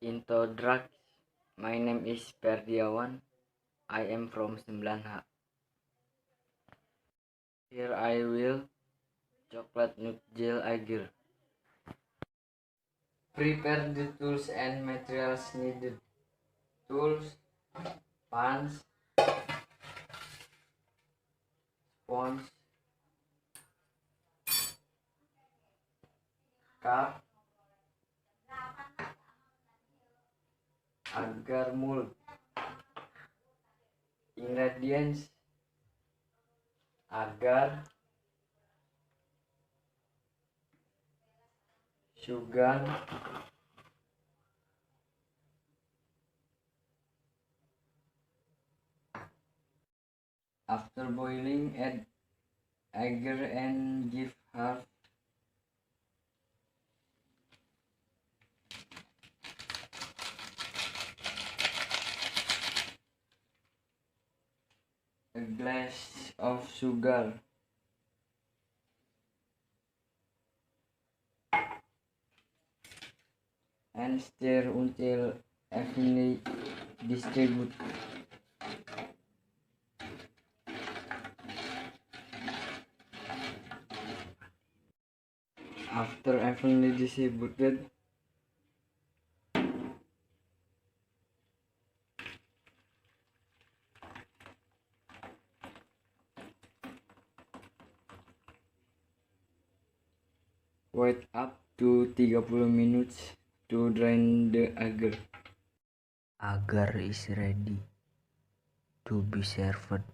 Into drugs. My name is Perdiawan. I am from 9H. Here I will chocolate NUTRIJELL AGAR. Prepare the tools and materials needed. Tools, pans, sponge, cup, agar mold. Ingredients: agar, sugar, after boiling add agar and give half a glass of sugar. And stir until evenly distributed. After evenly distributed, wait up to 30 minutes to drain the agar. Agar is ready to be served.